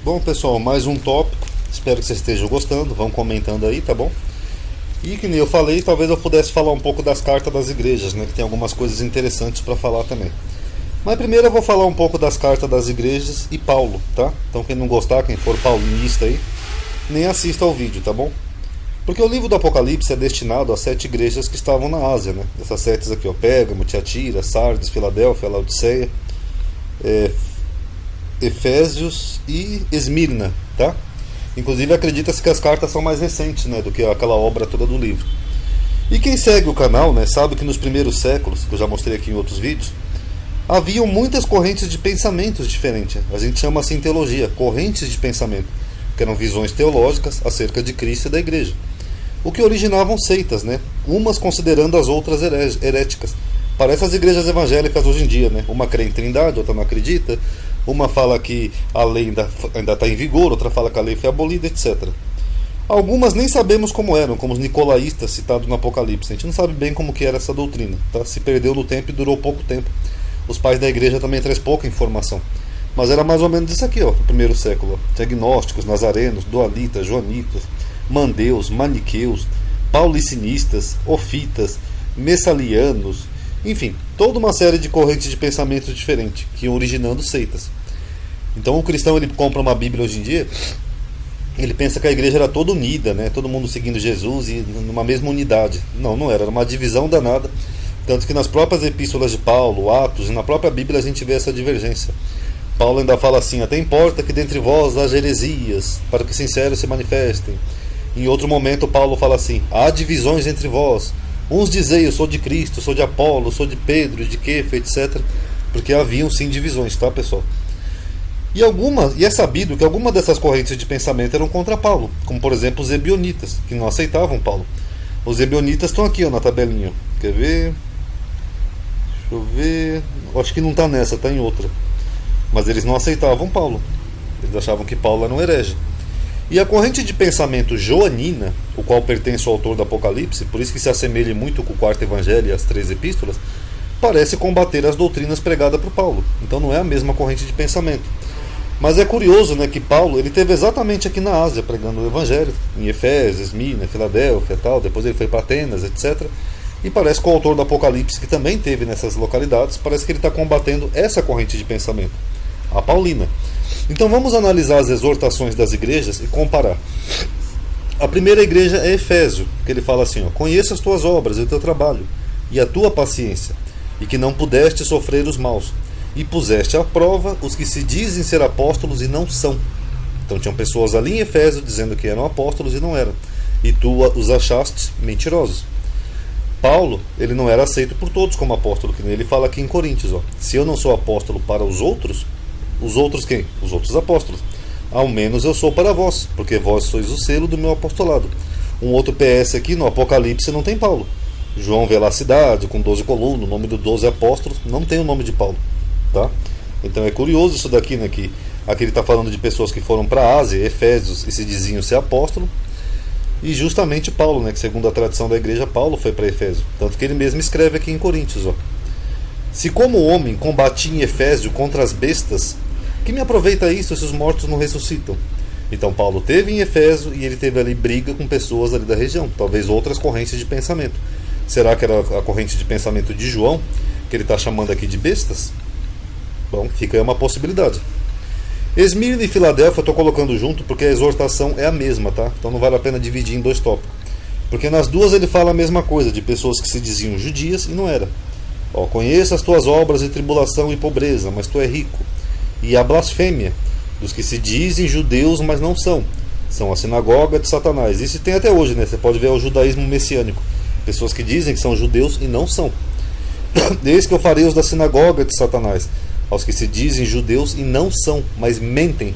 Bom, pessoal, mais um tópico. Espero que vocês estejam gostando. Vão comentando aí, tá bom? E que nem eu falei, talvez eu pudesse falar um pouco das cartas das igrejas, né? Que tem algumas coisas interessantes para falar também. Mas primeiro eu vou falar um pouco das cartas das igrejas e Paulo, tá? Então quem não gostar, quem for paulinista aí, nem assista ao vídeo, tá bom? Porque o livro do Apocalipse é destinado a 7 igrejas que estavam na Ásia, né? Essas 7 aqui, ó: Pérgamo, Tiatira, Sardes, Filadélfia, Laodiceia, Efésios e Esmirna, tá? Inclusive acredita-se que as cartas são mais recentes, né, do que aquela obra toda do livro. E quem segue o canal, né, sabe que nos primeiros séculos, que eu já mostrei aqui em outros vídeos, haviam muitas correntes de pensamentos diferentes. A gente chama assim teologia, correntes de pensamento, que eram visões teológicas acerca de Cristo e da igreja. O que originavam seitas, né? Umas considerando as outras heréticas. Parece as igrejas evangélicas hoje em dia, né? Uma crê em trindade, outra não acredita. Uma fala que a lei ainda está em vigor, outra fala que a lei foi abolida, etc. Algumas nem sabemos como eram, como os nicolaístas citados no Apocalipse. A gente não sabe bem como que era essa doutrina, tá? Se perdeu no tempo e durou pouco tempo. Os pais da igreja também trazem pouca informação. Mas era mais ou menos isso aqui, ó, no primeiro século. Ó. Agnósticos, nazarenos, dualitas, joanitas, mandeus, maniqueus, paulicinistas, ofitas, messalianos, enfim, toda uma série de correntes de pensamento diferentes que iam originando seitas. Então o cristão, ele compra uma Bíblia hoje em dia, ele pensa que a igreja era toda unida, né? Todo mundo seguindo Jesus e numa mesma unidade. Não, não era uma divisão danada. Tanto que nas próprias epístolas de Paulo, Atos e na própria Bíblia a gente vê essa divergência. Paulo ainda fala assim: até importa que dentre vós haja heresias, para que sinceros se manifestem. Em outro momento Paulo fala assim: há divisões entre vós. Uns dizem: eu sou de Cristo, sou de Apolo, sou de Pedro, de Kefa, etc. Porque haviam sim divisões, tá, pessoal? E é sabido que algumas dessas correntes de pensamento eram contra Paulo, como por exemplo os ebionitas, que não aceitavam Paulo. Os ebionitas estão aqui, ó, na tabelinha. Quer ver? Deixa eu ver. Acho que não está nessa, está em outra. Mas eles não aceitavam Paulo. Eles achavam que Paulo era um herege. E a corrente de pensamento joanina, o qual pertence ao autor do Apocalipse, por isso que se assemelha muito com o quarto evangelho e as 3 epístolas, parece combater as doutrinas pregadas por Paulo. Então não é a mesma corrente de pensamento. Mas é curioso, né, que Paulo ele teve exatamente aqui na Ásia pregando o evangelho, em Efésios, Esmirna, Filadélfia, tal. Depois ele foi para Atenas, etc. E parece que o autor do Apocalipse, que também teve nessas localidades, parece que ele está combatendo essa corrente de pensamento, a paulina. Então vamos analisar as exortações das igrejas e comparar. A primeira igreja é Efésio, que ele fala assim: ó: conheça as tuas obras e o teu trabalho, e a tua paciência, e que não pudeste sofrer os maus, e puseste à prova os que se dizem ser apóstolos e não são. Então tinham pessoas ali em Efésio dizendo que eram apóstolos e não eram, e tu os achaste mentirosos. Paulo, ele não era aceito por todos como apóstolo, que nem ele fala aqui em Coríntios, ó: se eu não sou apóstolo para os outros quem? Os outros apóstolos. Ao menos eu sou para vós, porque vós sois o selo do meu apostolado. Um outro PS aqui, no Apocalipse não tem Paulo. João vê lá a cidade com 12 colunas, o nome dos 12 apóstolos, não tem o nome de Paulo, tá? Então é curioso isso daqui, né, que aqui ele está falando de pessoas que foram para a Ásia, Efésios, e se diziam ser apóstolo. E justamente Paulo, né, que segundo a tradição da igreja, Paulo foi para Efésio. Tanto que ele mesmo escreve aqui em Coríntios, ó: se como homem combati em Efésio contra as bestas, que me aproveita isso se os mortos não ressuscitam? Então Paulo teve em Efésio e ele teve ali briga com pessoas ali da região, talvez outras correntes de pensamento. Será que era a corrente de pensamento de João, que ele está chamando aqui de bestas? Bom, fica aí uma possibilidade. Esmirna e Filadélfia eu estou colocando junto porque a exortação é a mesma, tá? Então não vale a pena dividir em 2 tópicos. Porque nas duas ele fala a mesma coisa, de pessoas que se diziam judias e não era. Ó: conheça as tuas obras de tribulação e pobreza, mas tu é rico. E a blasfêmia dos que se dizem judeus, mas não são. São a sinagoga de Satanás. Isso tem até hoje, né? Você pode ver o judaísmo messiânico. Pessoas que dizem que são judeus e não são. Eis que eu farei os da sinagoga de Satanás, aos que se dizem judeus e não são, mas mentem.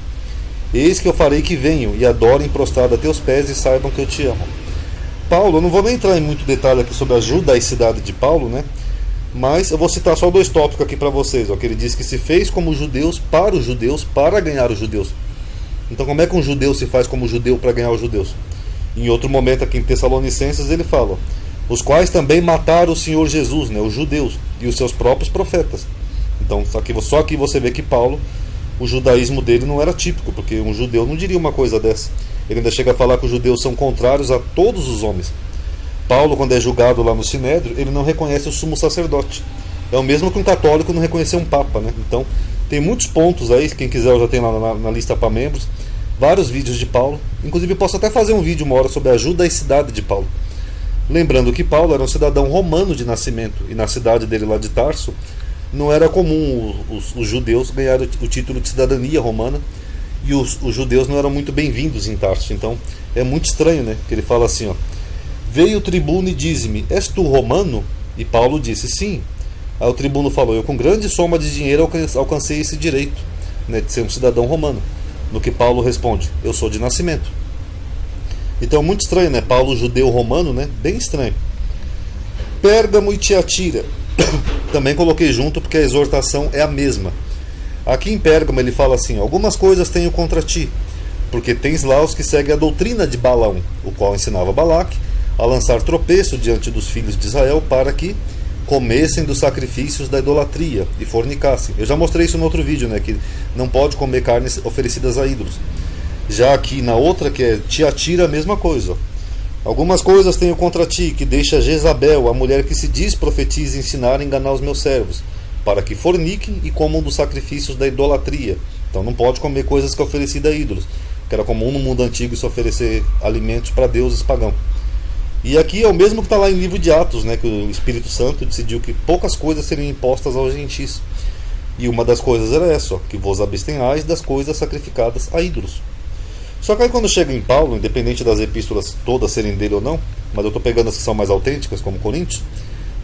Eis que eu farei que venham e adorem prostrado a teus pés e saibam que eu te amo. Paulo, eu não vou nem entrar em muito detalhe aqui sobre a judaicidade de Paulo, né? Mas eu vou citar só 2 tópicos aqui para vocês, ó, que ele diz que se fez como judeus para ganhar os judeus. Então como é que um judeu se faz como judeu para ganhar os judeus? Em outro momento aqui em Tessalonicenses ele fala: os quais também mataram o Senhor Jesus, né, os judeus, e os seus próprios profetas. Então só aqui você vê que Paulo o judaísmo dele não era típico, porque um judeu não diria uma coisa dessa. Ele ainda chega a falar que os judeus são contrários a todos os homens. Paulo, quando é julgado lá no Sinédrio, ele não reconhece o sumo sacerdote. É o mesmo que um católico não reconhecer um papa, né? Então, tem muitos pontos aí, quem quiser eu já tenho lá na lista para membros, vários vídeos de Paulo. Inclusive, eu posso até fazer um vídeo uma hora sobre a judaicidade de Paulo. Lembrando que Paulo era um cidadão romano de nascimento, e na cidade dele lá de Tarso, não era comum os judeus ganharem o título de cidadania romana, e os judeus não eram muito bem-vindos em Tarso. Então, é muito estranho, né? Que ele fala assim, ó: veio o tribuno e diz-me, és tu romano? E Paulo disse, sim. Aí o tribuno falou, eu com grande soma de dinheiro alcancei esse direito, né, de ser um cidadão romano. No que Paulo responde, eu sou de nascimento. Então é muito estranho, né? Paulo judeu romano, né? Bem estranho. Pérgamo e Tiatira. Também coloquei junto porque a exortação é a mesma. Aqui em Pérgamo ele fala assim, algumas coisas tenho contra ti, porque tens lá os que seguem a doutrina de Balaão, o qual ensinava Balaque a lançar tropeço diante dos filhos de Israel para que comessem dos sacrifícios da idolatria e fornicassem. Eu já mostrei isso no outro vídeo, né, que não pode comer carnes oferecidas a ídolos. Já aqui na outra, que é Tiatira, a mesma coisa. Algumas coisas tenho contra ti, que deixa Jezabel, a mulher que se diz profetiza, ensinar a enganar os meus servos, para que forniquem e comam dos sacrifícios da idolatria. Então não pode comer coisas que é oferecida a ídolos, que era comum no mundo antigo se oferecer alimentos para deuses pagãos. E aqui é o mesmo que está lá em livro de Atos, né, que o Espírito Santo decidiu que poucas coisas seriam impostas aos gentis. E uma das coisas era essa, ó, que vos abstenhais das coisas sacrificadas a ídolos. Só que aí quando chega em Paulo, independente das epístolas todas serem dele ou não, mas eu estou pegando as que são mais autênticas, como Coríntios,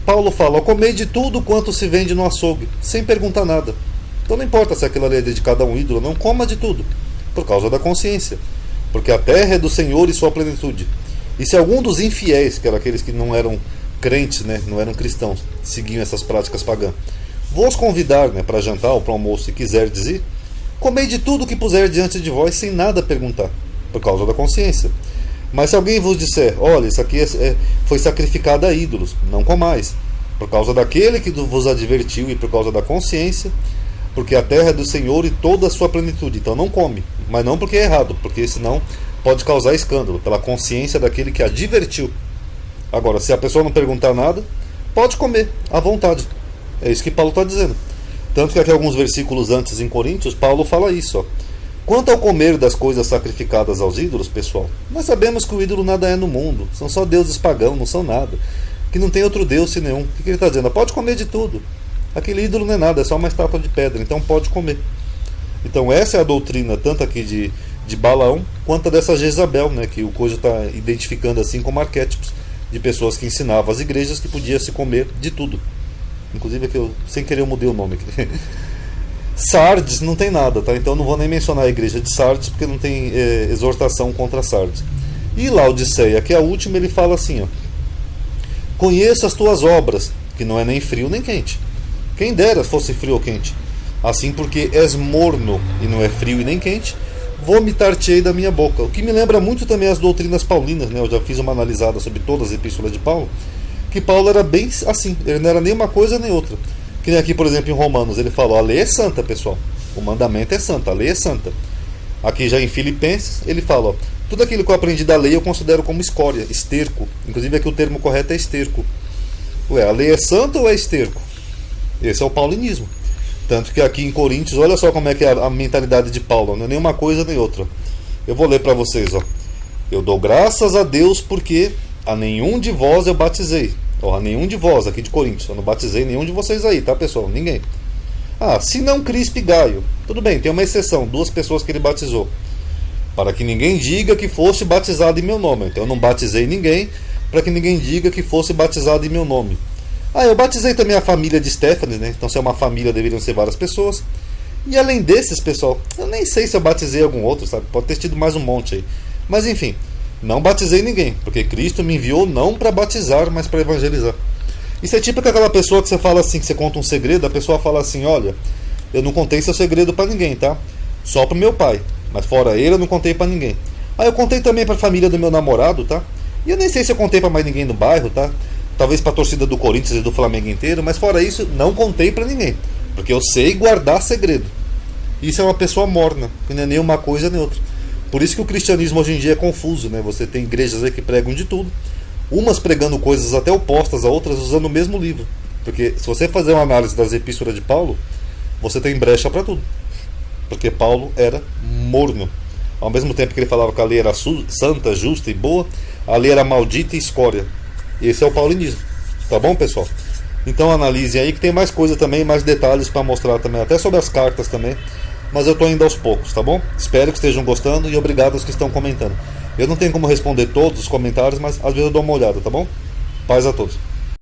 Paulo fala, comei de tudo quanto se vende no açougue, sem perguntar nada. Então não importa se aquilo ali é dedicado a um ídolo ou não, coma de tudo, por causa da consciência. Porque a terra é do Senhor e sua plenitude. E se algum dos infiéis, que eram aqueles que não eram crentes, né, não eram cristãos, seguiam essas práticas pagãs, vos convidar, né, para jantar ou para almoço e quiser dizer, comei de tudo que puser diante de vós sem nada perguntar, por causa da consciência. Mas se alguém vos disser, olha, isso aqui foi sacrificado a ídolos, não comais, por causa daquele que vos advertiu e por causa da consciência, porque a terra é do Senhor e toda a sua plenitude. Então não come, mas não porque é errado, porque senão pode causar escândalo, pela consciência daquele que advertiu. Agora, se a pessoa não perguntar nada, pode comer, à vontade. É isso que Paulo está dizendo. Tanto que aqui alguns versículos antes em Coríntios, Paulo fala isso, ó. Quanto ao comer das coisas sacrificadas aos ídolos, pessoal, nós sabemos que o ídolo nada é no mundo, são só deuses pagãos, não são nada, que não tem outro deus senão. O que ele está dizendo? Pode comer de tudo. Aquele ídolo não é nada, é só uma estátua de pedra, então pode comer. Então essa é a doutrina, tanto aqui de Balaão, quanto a dessa Jezabel, né, que o Cojo está identificando assim como arquétipos de pessoas que ensinavam às igrejas que podia se comer de tudo. Inclusive aqui eu, sem querer, eu mudei o nome aqui. Sardes não tem nada, tá? Então eu não vou nem mencionar a igreja de Sardes, porque não tem exortação contra Sardes. E Laodiceia, que é a última, ele fala assim, ó: conheça as tuas obras, que não é nem frio nem quente. Quem dera fosse frio ou quente. Assim, porque és morno e não é frio e nem quente, vomitar-te-ei da minha boca. O que me lembra muito também as doutrinas paulinas, né? Eu já fiz uma analisada sobre todas as epístolas de Paulo, que Paulo era bem assim, ele não era nem uma coisa nem outra. Que nem aqui, por exemplo, em Romanos, ele falou, a lei é santa, pessoal. O mandamento é santo, a lei é santa. Aqui já em Filipenses, ele fala, ó, tudo aquilo que eu aprendi da lei eu considero como escória, esterco. Inclusive aqui o termo correto é esterco. Ué, a lei é santa ou é esterco? Esse é o paulinismo. Tanto que aqui em Coríntios, olha só como é que é a mentalidade de Paulo, não é nem uma coisa nem outra. Eu vou ler para vocês, ó. Eu dou graças a Deus porque a nenhum de vós eu batizei. Ó, a nenhum de vós aqui de Coríntios. Eu não batizei nenhum de vocês aí, tá, pessoal? Ninguém. Ah, se não Crispe e Gaio. Tudo bem, tem uma exceção, 2 pessoas que ele batizou. Para que ninguém diga que fosse batizado em meu nome. Então eu não batizei ninguém, para que ninguém diga que fosse batizado em meu nome. Ah, eu batizei também a família de Stefanes, né? Então se é uma família deveriam ser várias pessoas. E além desses, pessoal, eu nem sei se eu batizei algum outro, sabe? Pode ter tido mais um monte aí. Mas enfim, não batizei ninguém, porque Cristo me enviou não para batizar, mas para evangelizar. Isso é tipo aquela pessoa que você fala assim, que você conta um segredo, a pessoa fala assim, olha, eu não contei seu segredo para ninguém, tá? Só pro meu pai, mas fora ele eu não contei para ninguém. Ah, eu contei também para a família do meu namorado, tá? E eu nem sei se eu contei para mais ninguém no bairro, tá? Talvez para a torcida do Corinthians e do Flamengo inteiro, mas fora isso, não contei para ninguém, porque eu sei guardar segredo. Isso é uma pessoa morna, que não é nem uma coisa nem outra. Por isso que o cristianismo hoje em dia é confuso, né? Você tem igrejas aí que pregam de tudo, umas pregando coisas até opostas a outras usando o mesmo livro. Porque se você fazer uma análise das epístolas de Paulo, você tem brecha para tudo. Porque Paulo era morno. Ao mesmo tempo que ele falava que a lei era santa, justa e boa, a lei era maldita e escória. Esse é o paulinismo. Tá bom, pessoal? Então analise aí que tem mais coisa também, mais detalhes para mostrar também, até sobre as cartas também. Mas eu estou indo aos poucos, tá bom? Espero que estejam gostando e obrigado aos que estão comentando. Eu não tenho como responder todos os comentários, mas às vezes eu dou uma olhada, tá bom? Paz a todos.